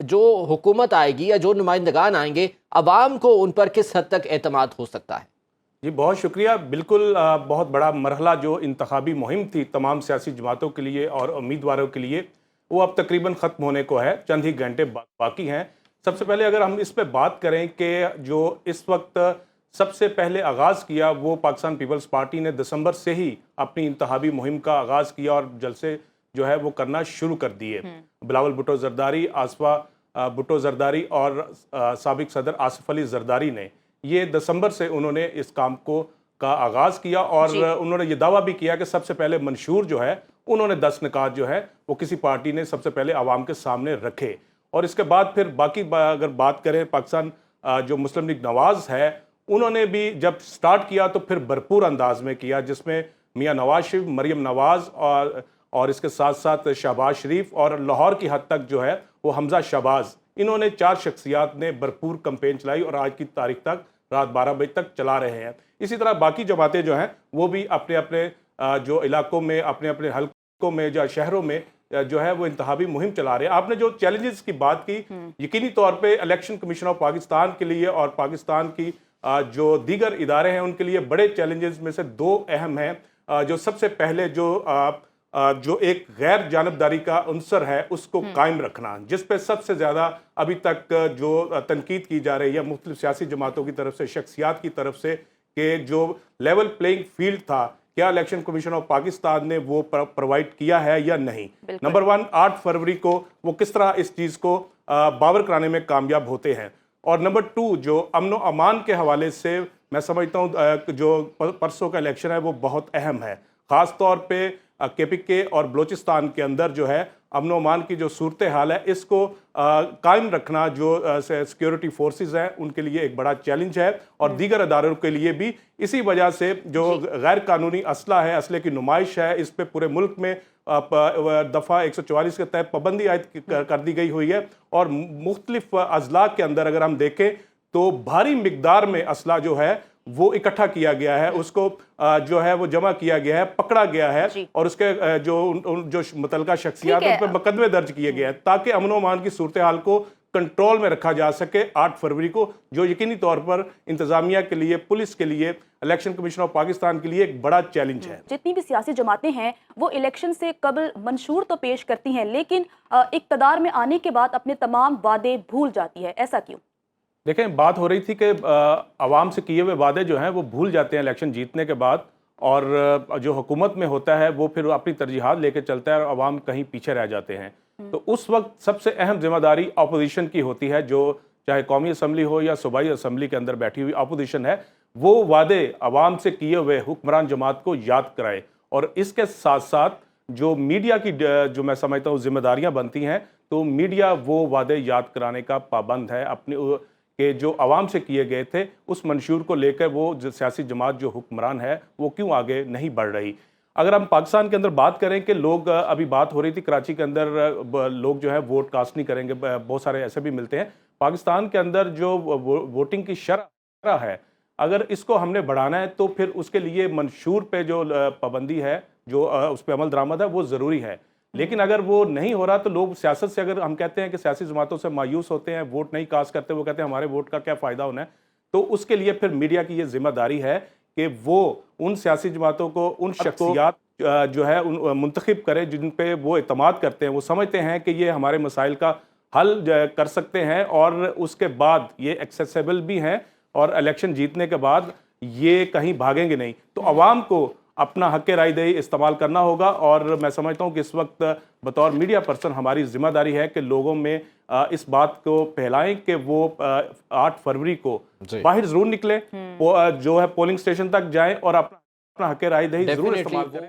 جو حکومت آئے گی یا جو نمائندگان آئیں گے عوام کو ان پر کس حد تک اعتماد ہو سکتا ہے؟ جی بہت شکریہ. بالکل بہت بڑا مرحلہ جو انتخابی مہم تھی تمام سیاسی جماعتوں کے لیے اور امیدواروں کے لیے وہ اب تقریباً ختم ہونے کو ہے. چند ہی گھنٹے باقی ہیں. سب سے پہلے اگر ہم اس پہ بات کریں کہ جو اس وقت سب سے پہلے آغاز کیا وہ پاکستان پیپلز پارٹی نے دسمبر سے ہی اپنی انتخابی مہم کا آغاز کیا اور جلسے جو ہے وہ کرنا شروع کر دیے. بلاول بھٹو زرداری، آصفہ بھٹو زرداری اور سابق صدر آصف علی زرداری نے یہ دسمبر سے انہوں نے اس کام کا آغاز کیا اور انہوں نے یہ دعویٰ بھی کیا کہ سب سے پہلے منشور جو ہے انہوں نے 10 نکات جو ہے وہ کسی پارٹی نے سب سے پہلے عوام کے سامنے رکھے. اور اس کے بعد پھر باقی اگر بات کریں پاکستان جو مسلم لیگ نواز ہے انہوں نے بھی جب سٹارٹ کیا تو پھر بھرپور انداز میں کیا، جس میں میاں نواز شریف، مریم نواز اور اس کے ساتھ ساتھ شہباز شریف اور لاہور کی حد تک جو ہے وہ حمزہ شہباز، انہوں نے 4 شخصیات نے بھرپور کمپین چلائی اور آج کی تاریخ تک رات 12 بجے تک چلا رہے ہیں. اسی طرح باقی جماعتیں جو ہیں وہ بھی اپنے اپنے جو علاقوں میں، اپنے اپنے حلقوں میں، جو شہروں میں جو ہے وہ انتخابی مہم چلا رہے ہیں. آپ نے جو چیلنجز کی بات کی، یقینی طور پہ الیکشن کمیشن آف پاکستان کے لیے اور پاکستان کی جو دیگر ادارے ہیں ان کے لیے بڑے چیلنجز میں سے 2 اہم ہیں. جو سب سے پہلے جو ایک غیر جانبداری کا عنصر ہے اس کو قائم رکھنا، جس پہ سب سے زیادہ ابھی تک جو تنقید کی جا رہی ہے مختلف سیاسی جماعتوں کی طرف سے، شخصیات کی طرف سے، کہ جو لیول پلینگ فیلڈ تھا کیا الیکشن کمیشن آف پاکستان نے وہ پرووائڈ کیا ہے یا نہیں. نمبر 1 8 فروری کو وہ کس طرح اس چیز کو باور کرانے میں کامیاب ہوتے ہیں. اور نمبر 2 جو امن و امان کے حوالے سے میں سمجھتا ہوں جو پرسوں کا الیکشن ہے وہ بہت اہم ہے، خاص طور پہ کے پی کے اور بلوچستان کے اندر جو ہے امن و امان کی جو صورتحال ہے اس کو قائم رکھنا جو سیکیورٹی فورسز ہیں ان کے لیے ایک بڑا چیلنج ہے اور دیگر اداروں کے لیے بھی. اسی وجہ سے جو غیر قانونی اسلحہ ہے، اسلحے کی نمائش ہے، اس پہ پورے ملک میں دفعہ 144 کے تحت پابندی عائد کر دی گئی ہوئی ہے. اور مختلف اضلاع کے اندر اگر ہم دیکھیں تو بھاری مقدار میں اسلحہ جو ہے وہ اکٹھا کیا گیا ہے، اس کو جو ہے وہ جمع کیا گیا ہے، پکڑا گیا ہے اور اس کے جو متعلقہ شخصیات ان پہ مقدمے درج کیے گئے ہیں تاکہ امن و امان کی صورتحال کو کنٹرول میں رکھا جا سکے 8 فروری کو، جو یقینی طور پر انتظامیہ کے لیے، پولیس کے لیے، الیکشن کمیشن آف پاکستان کے لیے ایک بڑا چیلنج ہے. جتنی بھی سیاسی جماعتیں ہیں وہ الیکشن سے قبل منشور تو پیش کرتی ہیں لیکن اقتدار میں آنے کے بعد اپنے تمام وعدے بھول جاتی ہے، ایسا کیوں؟ دیکھیں بات ہو رہی تھی کہ عوام سے کیے ہوئے وعدے جو ہیں وہ بھول جاتے ہیں الیکشن جیتنے کے بعد، اور جو حکومت میں ہوتا ہے وہ پھر اپنی ترجیحات لے کے چلتا ہے اور عوام کہیں پیچھے رہ جاتے ہیں. تو اس وقت سب سے اہم ذمہ داری اپوزیشن کی ہوتی ہے، جو چاہے قومی اسمبلی ہو یا صوبائی اسمبلی کے اندر بیٹھی ہوئی اپوزیشن ہے، وہ وعدے عوام سے کیے ہوئے حکمران جماعت کو یاد کرائے. اور اس کے ساتھ ساتھ جو میڈیا کی جو میں سمجھتا ہوں ذمہ داریاں بنتی ہیں، تو میڈیا وہ وعدے یاد کرانے کا پابند ہے اپنی کہ جو عوام سے کیے گئے تھے اس منشور کو لے کر وہ سیاسی جماعت جو حکمران ہے وہ کیوں آگے نہیں بڑھ رہی. اگر ہم پاکستان کے اندر بات کریں کہ لوگ ابھی بات ہو رہی تھی کراچی کے اندر لوگ جو ہے ووٹ کاسٹ نہیں کریں گے، بہت سارے ایسے بھی ملتے ہیں. پاکستان کے اندر جو ووٹنگ کی شرح ہے اگر اس کو ہم نے بڑھانا ہے تو پھر اس کے لیے منشور پہ جو پابندی ہے، جو اس پہ عمل درآمد ہے وہ ضروری ہے. لیکن اگر وہ نہیں ہو رہا تو لوگ سیاست سے، اگر ہم کہتے ہیں کہ سیاسی جماعتوں سے مایوس ہوتے ہیں، ووٹ نہیں کاسٹ کرتے، وہ کہتے ہیں ہمارے ووٹ کا کیا فائدہ ہونا ہے، تو اس کے لیے پھر میڈیا کی یہ ذمہ داری ہے کہ وہ ان سیاسی جماعتوں کو، ان شخصیات جو ہے منتخب کرے جن پہ وہ اعتماد کرتے ہیں، وہ سمجھتے ہیں کہ یہ ہمارے مسائل کا حل کر سکتے ہیں اور اس کے بعد یہ ایکسیسیبل بھی ہیں اور الیکشن جیتنے کے بعد یہ کہیں بھاگیں گے نہیں. تو عوام کو اپنا حق رائے دہی استعمال کرنا ہوگا اور میں سمجھتا ہوں کہ اس وقت بطور میڈیا پرسن ہماری ذمہ داری ہے کہ لوگوں میں اس بات کو پھیلائیں کہ وہ 8 فروری کو باہر ضرور نکلیں، جو ہے پولنگ سٹیشن تک جائیں اور اپنا حق رائے دہی ضرور استعمال کریں.